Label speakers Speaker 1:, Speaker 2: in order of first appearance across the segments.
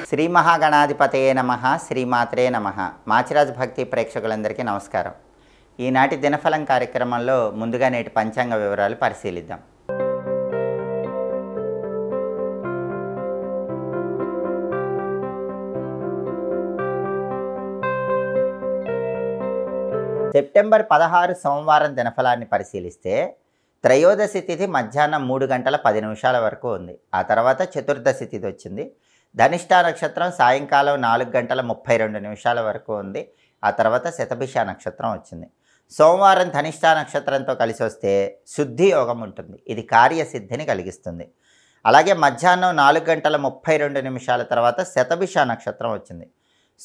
Speaker 1: శ్రీ మహాగణాధిపతయే నమః, శ్రీమాత్రే నమః. మాచిరాజు భక్తి ప్రేక్షకులందరికీ నమస్కారం. ఈనాటి దినఫలం కార్యక్రమంలో ముందుగా నేటి పంచాంగ వివరాలు పరిశీలిద్దాం. సెప్టెంబర్ 16 సోమవారం దినఫలాన్ని పరిశీలిస్తే త్రయోదశి తిథి మధ్యాహ్నం 3 గంటల 10 నిమిషాల వరకు ఉంది. ఆ తర్వాత చతుర్దశి తిథి వచ్చింది. ధనిష్టా నక్షత్రం సాయంకాలం 4 గంటల 32 నిమిషాల వరకు ఉంది. ఆ తర్వాత శతభిష నక్షత్రం వచ్చింది. సోమవారం ధనిష్టా నక్షత్రంతో కలిసి వస్తే శుద్ధి యోగం ఉంటుంది. ఇది కార్యసిద్ధిని కలిగిస్తుంది. అలాగే మధ్యాహ్నం 4 గంటల 32 నిమిషాల తర్వాత శతభిష నక్షత్రం వచ్చింది.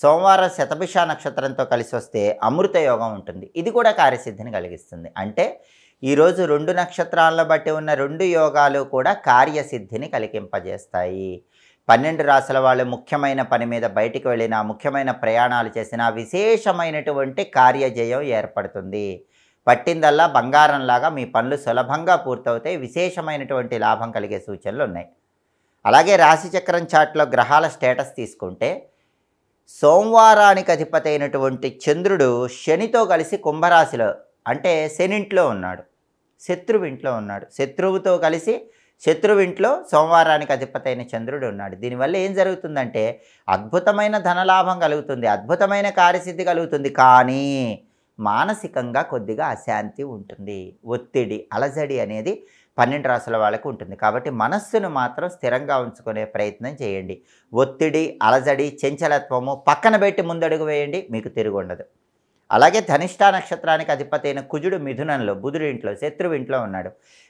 Speaker 1: సోమవారం శతభిష నక్షత్రంతో కలిసి వస్తే అమృత యోగం ఉంటుంది. ఇది కూడా కార్యసిద్ధిని కలిగిస్తుంది. అంటే ఈరోజు 2 నక్షత్రాలను బట్టి ఉన్న 2 యోగాలు కూడా కార్యసిద్ధిని కలిగింపజేస్తాయి. 12 రాశుల వాళ్ళు ముఖ్యమైన పని మీద బయటికి వెళ్ళినా, ముఖ్యమైన ప్రయాణాలు చేసినా విశేషమైనటువంటి కార్యజయం ఏర్పడుతుంది. పట్టిందల్లా బంగారంలాగా మీ పనులు సులభంగా పూర్తవుతాయి. విశేషమైనటువంటి లాభం కలిగే సూచనలు ఉన్నాయి. అలాగే రాశిచక్రం చార్ట్లో గ్రహాల స్టేటస్ తీసుకుంటే సోమవారానికి అధిపతి అయినటువంటి చంద్రుడు శనితో కలిసి కుంభరాశిలో, అంటే శనింట్లో ఉన్నాడు, శత్రువింట్లో ఉన్నాడు. శత్రువుతో కలిసి శత్రువింట్లో సోమవారానికి అధిపతి అయిన చంద్రుడు ఉన్నాడు. దీనివల్ల ఏం జరుగుతుందంటే అద్భుతమైన ధనలాభం కలుగుతుంది, అద్భుతమైన కార్యసిద్ధి కలుగుతుంది. కానీ మానసికంగా కొద్దిగా అశాంతి ఉంటుంది, ఒత్తిడి, అలజడి అనేది 12 రాశుల వాళ్ళకు ఉంటుంది. కాబట్టి మనస్సును మాత్రం స్థిరంగా ఉంచుకునే ప్రయత్నం చేయండి. ఒత్తిడి, అలజడి, చంచలత్వము పక్కన పెట్టి ముందడుగు వేయండి, మీకు తిరుగుండదు. అలాగే ధనిష్టా నక్షత్రానికి అధిపతి అయిన కుజుడు మిథునంలో, బుధుడి ఇంట్లో, శత్రువింట్లో ఉన్నాడు.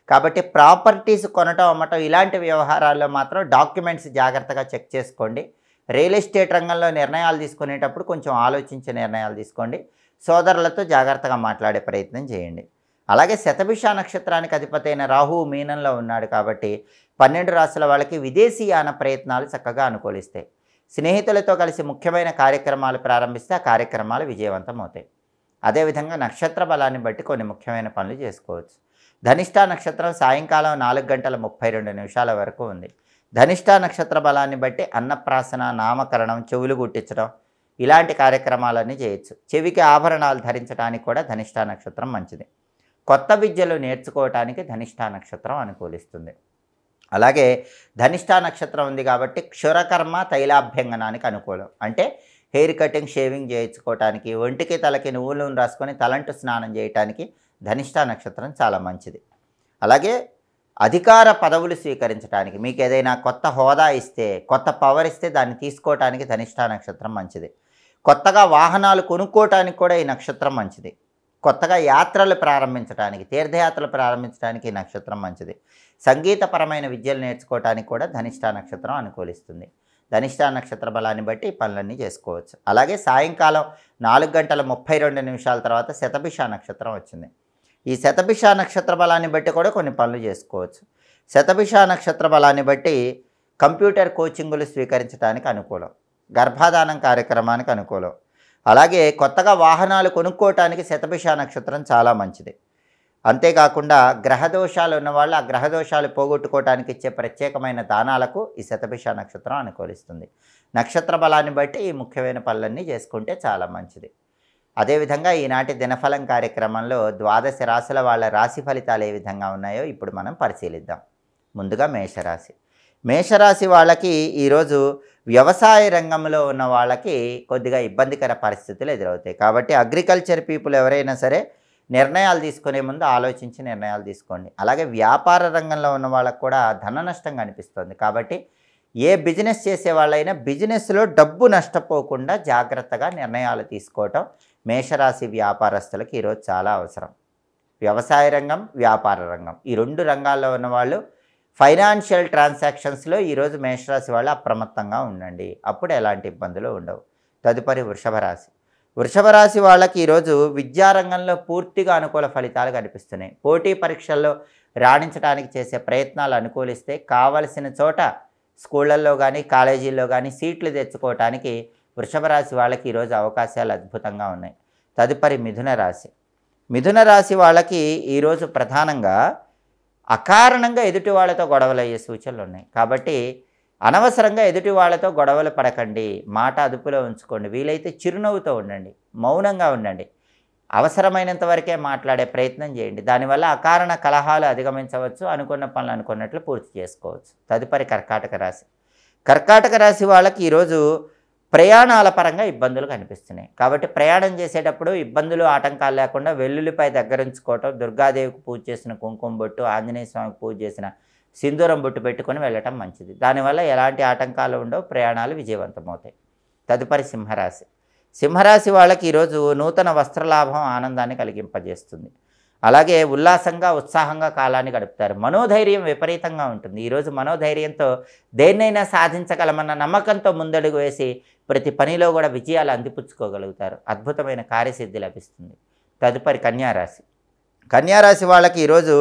Speaker 1: కాబట్టి ప్రాపర్టీస్ కొనటం, అమ్మటం ఇలాంటి వ్యవహారాల్లో మాత్రం డాక్యుమెంట్స్ జాగ్రత్తగా చెక్ చేసుకోండి. రియల్ ఎస్టేట్ రంగంలో నిర్ణయాలు తీసుకునేటప్పుడు కొంచెం ఆలోచించే నిర్ణయాలు తీసుకోండి. సోదరులతో జాగ్రత్తగా మాట్లాడే ప్రయత్నం చేయండి. అలాగే శతభిష నక్షత్రానికి అధిపతి అయిన రాహువు మీనంలో ఉన్నాడు. కాబట్టి 12 రాశుల వాళ్ళకి విదేశీయాన ప్రయత్నాలు చక్కగా అనుకూలిస్తాయి. స్నేహితులతో కలిసి ముఖ్యమైన కార్యక్రమాలు ప్రారంభిస్తే ఆ కార్యక్రమాలు విజయవంతం అవుతాయి. అదేవిధంగా నక్షత్ర బలాన్ని బట్టి కొన్ని ముఖ్యమైన పనులు చేసుకోవచ్చు. ధనిష్టా నక్షత్రం సాయంకాలం 4 గంటల 32 నిమిషాల వరకు ఉంది. ధనిష్టా నక్షత్ర బలాన్ని బట్టి అన్నప్రాసన, నామకరణం, చెవులు గుట్టించడం ఇలాంటి కార్యక్రమాలన్నీ చేయొచ్చు. చెవికి ఆభరణాలు ధరించడానికి కూడా ధనిష్టా నక్షత్రం మంచిది. కొత్త విద్యలు నేర్చుకోవటానికి ధనిష్టా నక్షత్రం అనుకూలిస్తుంది. అలాగే ధనిష్టా నక్షత్రం ఉంది కాబట్టి క్షురకర్మ తైలాభ్యంగనానికి అనుకూలం. అంటే హెయిర్ కటింగ్, షేవింగ్ చేయించుకోవటానికి, ఒంటికి తలకి నువ్వుల నూనె రాసుకొని తలంటు స్నానం చేయటానికి ధనిష్టా నక్షత్రం చాలా మంచిది. అలాగే అధికార పదవులు స్వీకరించడానికి, మీకు ఏదైనా కొత్త హోదా ఇస్తే, కొత్త పవర్ ఇస్తే దాన్ని తీసుకోవటానికి ధనిష్టా నక్షత్రం మంచిది. కొత్తగా వాహనాలు కొనుక్కోవటానికి కూడా ఈ నక్షత్రం మంచిది. కొత్తగా యాత్రలు ప్రారంభించడానికి, తీర్థయాత్రలు ప్రారంభించడానికి ఈ నక్షత్రం మంచిది. సంగీతపరమైన విద్యలు నేర్చుకోవటానికి కూడా ధనిష్టా నక్షత్రం అనుకూలిస్తుంది. ధనిష్టా నక్షత్ర బలాన్ని బట్టి ఈ పనులన్నీ చేసుకోవచ్చు. అలాగే సాయంకాలం 4 గంటల 32 నిమిషాల తర్వాత శతభిష నక్షత్రం వచ్చింది. ఈ శతభిష నక్షత్ర బలాన్ని బట్టి కూడా కొన్ని పనులు చేసుకోవచ్చు. శతభిష నక్షత్ర బలాన్ని బట్టి కంప్యూటర్ కోచింగులు స్వీకరించడానికి అనుకూలం, గర్భాధానం కార్యక్రమానికి అనుకూలం. అలాగే కొత్తగా వాహనాలు కొనుక్కోవటానికి శతభిష నక్షత్రం చాలా మంచిది. అంతేకాకుండా గ్రహదోషాలు ఉన్నవాళ్ళు ఆ గ్రహదోషాలు పోగొట్టుకోవటానికి ఇచ్చే ప్రత్యేకమైన దానాలకు ఈ శతభిష నక్షత్రం అనుకూలిస్తుంది. నక్షత్ర బలాన్ని బట్టి ఈ ముఖ్యమైన పనులన్నీ చేసుకుంటే చాలా మంచిది. అదేవిధంగా ఈనాటి దినఫలం కార్యక్రమంలో 12 రాశుల వాళ్ళ రాశి ఫలితాలు ఏ విధంగా ఉన్నాయో ఇప్పుడు మనం పరిశీలిద్దాం. ముందుగా మేషరాశి. మేషరాశి వాళ్ళకి ఈరోజు వ్యవసాయ రంగంలో ఉన్న వాళ్ళకి కొద్దిగా ఇబ్బందికర పరిస్థితులు ఎదురవుతాయి. కాబట్టి అగ్రికల్చర్ పీపుల్ ఎవరైనా సరే నిర్ణయాలు తీసుకునే ముందు ఆలోచించి నిర్ణయాలు తీసుకోండి. అలాగే వ్యాపార రంగంలో ఉన్న వాళ్ళకు కూడా ధన నష్టం కనిపిస్తుంది. కాబట్టి ఏ బిజినెస్ చేసే వాళ్ళైనా బిజినెస్లో డబ్బు నష్టపోకుండా జాగ్రత్తగా నిర్ణయాలు తీసుకోవటం మేషరాశి వ్యాపారస్తులకు ఈరోజు చాలా అవసరం. వ్యవసాయ రంగం, వ్యాపార రంగం ఈ 2 రంగాల్లో ఉన్నవాళ్ళు ఫైనాన్షియల్ ట్రాన్సాక్షన్స్లో ఈరోజు మేషరాశి వాళ్ళు అప్రమత్తంగా ఉండండి. అప్పుడు ఎలాంటి ఇబ్బందులు ఉండవు. తదుపరి వృషభ రాశి. వృషభ రాశి వాళ్ళకి ఈరోజు విద్యారంగంలో పూర్తిగా అనుకూల ఫలితాలు కనిపిస్తున్నాయి. పోటీ పరీక్షల్లో రాణించడానికి చేసే ప్రయత్నాలు అనుకూలిస్తే కావలసిన చోట స్కూళ్ళల్లో కానీ కాలేజీల్లో కానీ సీట్లు తెచ్చుకోవటానికి వృషభ రాశి వాళ్ళకి ఈరోజు అవకాశాలు అద్భుతంగా ఉన్నాయి. తదుపరి మిథున రాశి. మిథున రాశి వాళ్ళకి ఈరోజు ప్రధానంగా అకారణంగా ఎదుటి వాళ్ళతో గొడవలు అయ్యే సూచనలు ఉన్నాయి. కాబట్టి అనవసరంగా ఎదుటి వాళ్ళతో గొడవలు పడకండి, మాట అదుపులో ఉంచుకోండి, వీలైతే చిరునవ్వుతో ఉండండి, మౌనంగా ఉండండి, అవసరమైనంత వరకే మాట్లాడే ప్రయత్నం చేయండి. దానివల్ల అకారణ కలహాలు అధిగమించవచ్చు, అనుకున్న పనులు అనుకున్నట్లు పూర్తి చేసుకోవచ్చు. తదుపరి కర్కాటక రాశి. కర్కాటక రాశి వాళ్ళకి ఈరోజు ప్రయాణాల పరంగా ఇబ్బందులు కనిపిస్తున్నాయి. కాబట్టి ప్రయాణం చేసేటప్పుడు ఇబ్బందులు ఆటంకాలు లేకుండా వెల్లుల్లిపై దగ్గరుంచుకోవటం, దుర్గాదేవికి పూజ చేసిన కుంకుమ బొట్టు, ఆంజనేయ స్వామికి పూజ చేసిన సింధూరం బొట్టు పెట్టుకొని వెళ్ళటం మంచిది. దానివల్ల ఎలాంటి ఆటంకాలు ఉండవు, ప్రయాణాలు విజయవంతమవుతాయి. తదుపరి సింహరాశి. సింహరాశి వాళ్ళకి ఈరోజు నూతన వస్త్రలాభం ఆనందాన్ని కలిగింపజేస్తుంది. అలాగే ఉల్లాసంగా ఉత్సాహంగా కాలాన్ని గడుపుతారు. మనోధైర్యం విపరీతంగా ఉంటుంది. ఈరోజు మనోధైర్యంతో దేన్నైనా సాధించగలమన్న నమ్మకంతో ముందడుగు వేసి ప్రతి పనిలో కూడా విజయాలు అందిపుచ్చుకోగలుగుతారు. అద్భుతమైన కార్యసిద్ధి లభిస్తుంది. తదుపరి కన్యారాశి. కన్యారాశి వాళ్ళకి ఈరోజు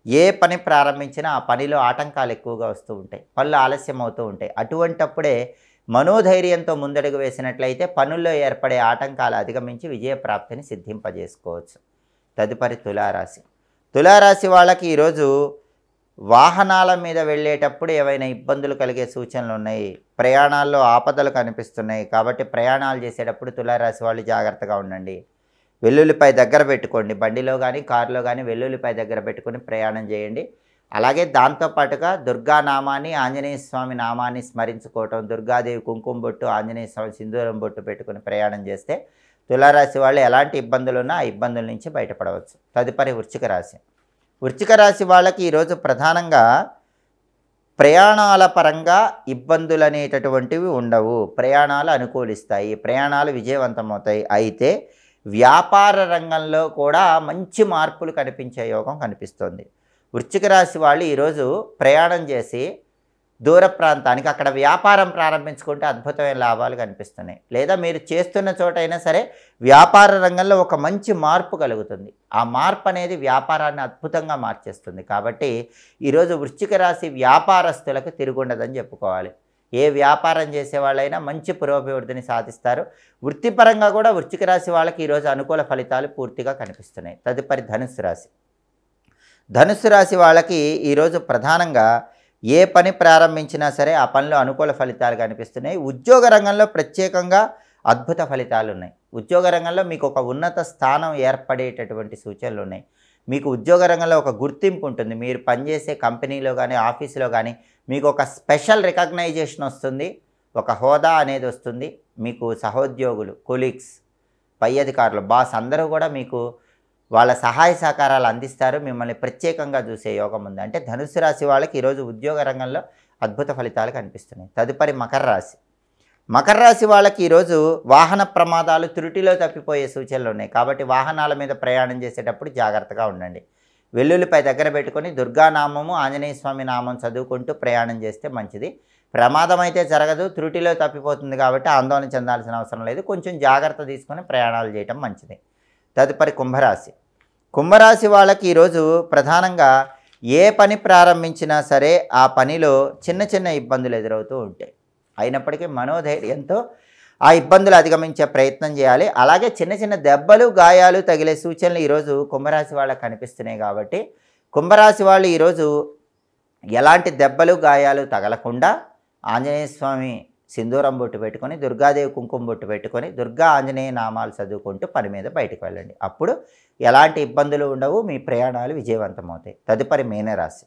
Speaker 1: ఏ పని ప్రారంభించినా ఆ పనిలో ఆటంకాలు ఎక్కువగా వస్తూ ఉంటాయి, పనులు ఆలస్యం అవుతూ ఉంటాయి. అటువంటప్పుడే మనోధైర్యంతో ముందడుగు వేసినట్లయితే పనుల్లో ఏర్పడే ఆటంకాలు అధిగమించి విజయప్రాప్తిని సిద్ధింపజేసుకోవచ్చు. తదుపరి తులారాశి. తులారాశి వాళ్ళకి ఈరోజు వాహనాల మీద వెళ్ళేటప్పుడు ఏవైనా ఇబ్బందులు కలిగే సూచనలు ఉన్నాయి, ప్రయాణాల్లో ఆపదలు కనిపిస్తున్నాయి. కాబట్టి ప్రయాణాలు చేసేటప్పుడు తులారాశి వాళ్ళు జాగ్రత్తగా ఉండండి. వెల్లుల్లిపై దగ్గర పెట్టుకోండి, బండిలో కానీ కారులో కానీ వెల్లుల్లిపై దగ్గర పెట్టుకొని ప్రయాణం చేయండి. అలాగే దాంతోపాటుగా దుర్గానామాన్ని, ఆంజనేయ స్వామి నామాన్ని స్మరించుకోవటం, దుర్గాదేవి కుంకుమ బొట్టు, ఆంజనేయ స్వామి సింధూరం బొట్టు పెట్టుకుని ప్రయాణం చేస్తే తులారాశి వాళ్ళు ఎలాంటి ఇబ్బందులు ఉన్నా ఆ ఇబ్బందుల నుంచి బయటపడవచ్చు. తదుపరి వృశ్చిక రాశి. వృశ్చిక రాశి వాళ్ళకి ఈరోజు ప్రధానంగా ప్రయాణాల పరంగా ఇబ్బందులు అనేటటువంటివి ఉండవు, ప్రయాణాలు అనుకూలిస్తాయి, ప్రయాణాలు విజయవంతమవుతాయి. అయితే వ్యాపార రంగంలో కూడా మంచి మార్పులు కనిపించే యోగం కనిపిస్తుంది. వృశ్చిక రాశి వాళ్ళు ఈరోజు ప్రయాణం చేసి దూర ప్రాంతానికి అక్కడ వ్యాపారం ప్రారంభించుకుంటే అద్భుతమైన లాభాలు కనిపిస్తున్నాయి. లేదా మీరు చేస్తున్న చోటైనా సరే వ్యాపార రంగంలో ఒక మంచి మార్పు కలుగుతుంది. ఆ మార్పు అనేది వ్యాపారాన్ని అద్భుతంగా మార్చేస్తుంది. కాబట్టి ఈరోజు వృశ్చిక రాశి వ్యాపారస్తులకు తిరుగుండదని చెప్పుకోవాలి. ఏ వ్యాపారం చేసే వాళ్ళైనా మంచి పురోభివృద్ధిని సాధిస్తారు. వృత్తిపరంగా కూడా వృశ్చిక రాశి వాళ్ళకి ఈరోజు అనుకూల ఫలితాలు పూర్తిగా కనిపిస్తున్నాయి. తదుపరి ధనుస్సు రాశి. ధనుస్సు రాశి వాళ్ళకి ఈరోజు ప్రధానంగా ఏ పని ప్రారంభించినా సరే ఆ పనిలో అనుకూల ఫలితాలు కనిపిస్తున్నాయి. ఉద్యోగ రంగంలో ప్రత్యేకంగా అద్భుత ఫలితాలు ఉన్నాయి. ఉద్యోగ రంగంలో మీకు ఒక ఉన్నత స్థానం ఏర్పడేటటువంటి సూచనలు ఉన్నాయి. మీకు ఉద్యోగ రంగంలో ఒక గుర్తింపు ఉంటుంది. మీరు పనిచేసే కంపెనీలో కానీ ఆఫీసులో కానీ మీకు ఒక స్పెషల్ రికగ్నైజేషన్ వస్తుంది, ఒక హోదా అనేది వస్తుంది. మీకు సహోద్యోగులు, కొలీగ్స్, పై అధికారులు, బాస్ అందరూ కూడా మీకు వాళ్ళ సహాయ సహకారాలు అందిస్తారు. మిమ్మల్ని ప్రత్యేకంగా చూసే యోగం ఉంది. అంటే ధనుసు రాశి వాళ్ళకి ఈరోజు ఉద్యోగ రంగంలో అద్భుత ఫలితాలు కనిపిస్తున్నాయి. తదుపరి మకర రాశి. మకర రాశి వాళ్ళకి ఈరోజు వాహన ప్రమాదాలు, త్రుటిలో తప్పిపోయే సూచనలు ఉన్నాయి. కాబట్టి వాహనాల మీద ప్రయాణం చేసేటప్పుడు జాగ్రత్తగా ఉండండి. వెల్లుల్లిపై దగ్గర పెట్టుకొని దుర్గానామము, ఆంజనేయ స్వామి నామం చదువుకుంటూ ప్రయాణం చేస్తే మంచిది. ప్రమాదం అయితే జరగదు, త్రుటిలో తప్పిపోతుంది. కాబట్టి ఆందోళన చెందాల్సిన అవసరం లేదు. కొంచెం జాగ్రత్త తీసుకొని ప్రయాణాలు చేయటం మంచిది. తదుపరి కుంభరాశి. కుంభరాశి వాళ్ళకి ఈరోజు ప్రధానంగా ఏ పని ప్రారంభించినా సరే ఆ పనిలో చిన్న చిన్న ఇబ్బందులు ఎదురవుతూ ఉంటాయి. అయినప్పటికీ మనోధైర్యంతో ఆ ఇబ్బందులు అధిగమించే ప్రయత్నం చేయాలి. అలాగే చిన్న చిన్న దెబ్బలు, గాయాలు తగిలే సూచనలు ఈరోజు కుంభరాశి వాళ్ళకి కనిపిస్తున్నాయి. కాబట్టి కుంభరాశి వాళ్ళు ఈరోజు ఎలాంటి దెబ్బలు, గాయాలు తగలకుండా ఆంజనేయ స్వామి సింధూరం బొట్టు పెట్టుకొని, దుర్గాదేవి కుంకుమ బొట్టు పెట్టుకొని, దుర్గా ఆంజనేయ నామాలు చదువుకుంటూ పని మీద బయటకు వెళ్ళండి. అప్పుడు ఎలాంటి ఇబ్బందులు ఉండవు, మీ ప్రయాణాలు విజయవంతమవుతాయి. తదుపరి మీనరాశి.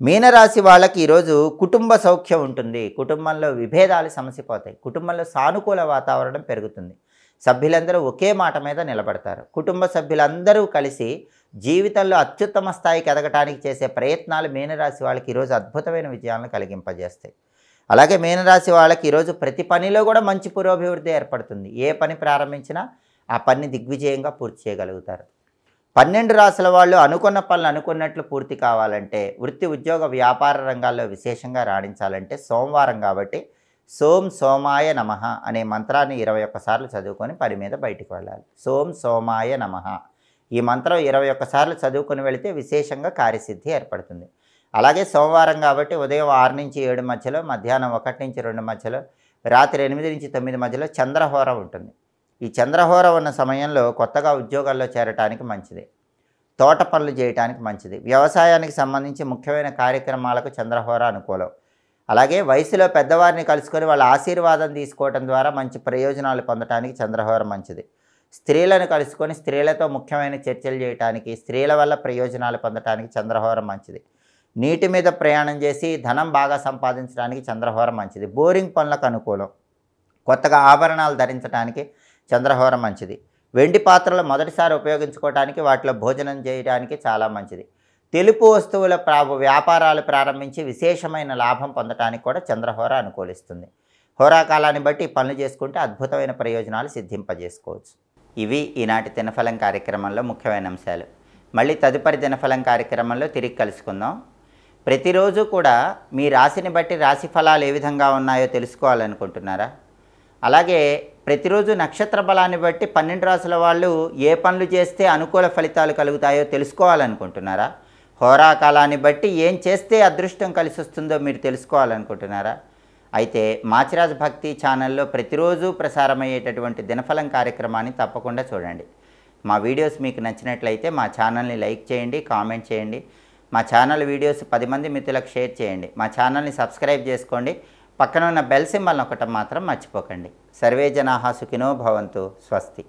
Speaker 1: మీనరాశి వాళ్ళకి ఈరోజు కుటుంబ సౌఖ్యం ఉంటుంది. కుటుంబంలో విభేదాలు సమసిపోతాయి. కుటుంబంలో సానుకూల వాతావరణం పెరుగుతుంది. సభ్యులందరూ ఒకే మాట మీద నిలబడతారు. కుటుంబ సభ్యులందరూ కలిసి జీవితంలో అత్యుత్తమ స్థాయికి ఎదగటానికి చేసే ప్రయత్నాలు మీనరాశి వాళ్ళకి ఈరోజు అద్భుతమైన విజయాలను కలిగింపజేస్తాయి. అలాగే మీనరాశి వాళ్ళకి ఈరోజు ప్రతి పనిలో కూడా మంచి పురోభివృద్ధి ఏర్పడుతుంది. ఏ పని ప్రారంభించినా ఆ పని దిగ్విజయంగా పూర్తి చేయగలుగుతారు. 12 రాశుల వాళ్ళు అనుకున్న పనులు అనుకున్నట్లు పూర్తి కావాలంటే, వృత్తి, ఉద్యోగ, వ్యాపార రంగాల్లో విశేషంగా రాణించాలంటే సోమవారం కాబట్టి సోం సోమాయ నమః అనే మంత్రాన్ని 21 సార్లు చదువుకొని పని మీద బయటికి వెళ్ళాలి. సోం సోమాయ నమః ఈ మంత్రం 21 సార్లు చదువుకొని వెళితే విశేషంగా కార్యసిద్ధి ఏర్పడుతుంది. అలాగే సోమవారం కాబట్టి ఉదయం 6 నుంచి 7 మధ్యలో, మధ్యాహ్నం 1 నుంచి 2 మధ్యలో, రాత్రి 8 నుంచి 9 మధ్యలో చంద్రహోర ఉంటుంది. ఈ చంద్రహోర ఉన్న సమయంలో కొత్తగా ఉద్యోగాల్లో చేరటానికి మంచిది, తోట పనులు చేయటానికి మంచిది, వ్యవసాయానికి సంబంధించి ముఖ్యమైన కార్యక్రమాలకు చంద్రహోర అనుకూలం. అలాగే వయసులో పెద్దవారిని కలుసుకొని వాళ్ళ ఆశీర్వాదం తీసుకోవడం ద్వారా మంచి ప్రయోజనాలు పొందడానికి చంద్రహోర మంచిది. స్త్రీలను కలుసుకొని స్త్రీలతో ముఖ్యమైన చర్చలు చేయడానికి, స్త్రీల వల్ల ప్రయోజనాలు పొందడానికి చంద్రహోర మంచిది. నీటి మీద ప్రయాణం చేసి ధనం బాగా సంపాదించడానికి చంద్రహోర మంచిది. బోరింగ్ పనులకు అనుకూలం. కొత్తగా ఆభరణాలు ధరించడానికి చంద్రహోర మంచిది. వెండి పాత్రలు మొదటిసారి ఉపయోగించుకోవడానికి, వాటిలో భోజనం చేయడానికి చాలా మంచిది. తెలుపు వస్తువుల వ్యాపారాలు ప్రారంభించి విశేషమైన లాభం పొందడానికి కూడా చంద్రహోర అనుకూలిస్తుంది. హోరాకాలాన్ని బట్టి పనులు చేసుకుంటే అద్భుతమైన ప్రయోజనాలు సిద్ధింపజేసుకోవచ్చు. ఇవి ఈనాటి దినఫలం కార్యక్రమంలో ముఖ్యమైన అంశాలు. మళ్ళీ తదుపరి దినఫలం కార్యక్రమంలో తిరిగి కలుసుకుందాం. ప్రతిరోజు కూడా మీ రాశిని బట్టి రాశి ఫలాలు ఏ విధంగా ఉన్నాయో తెలుసుకోవాలనుకుంటున్నారా? అలాగే ప్రతిరోజు నక్షత్ర బలాన్ని బట్టి 12 రాశుల వాళ్ళు ఏ పనులు చేస్తే అనుకూల ఫలితాలు కలుగుతాయో తెలుసుకోవాలనుకుంటున్నారా? హోరాకాలాన్ని బట్టి ఏం చేస్తే అదృష్టం కలిసి వస్తుందో మీరు తెలుసుకోవాలనుకుంటున్నారా? అయితే మాచిరాజ్ భక్తి ఛానల్లో ప్రతిరోజు ప్రసారమయ్యేటటువంటి దినఫలం కార్యక్రమాన్ని తప్పకుండా చూడండి. మా వీడియోస్ మీకు నచ్చినట్లయితే మా ఛానల్ని లైక్ చేయండి, కామెంట్ చేయండి. మా ఛానల్ వీడియోస్ 10 మంది మిత్రులకు షేర్ చేయండి. మా ఛానల్ని సబ్స్క్రైబ్ చేసుకోండి. పక్కన ఉన్న బెల్ సింబల్ నొక్కటం మాత్రం మర్చిపోకండి. సర్వే జనాః సుఖినో భవంతు. స్వస్తి.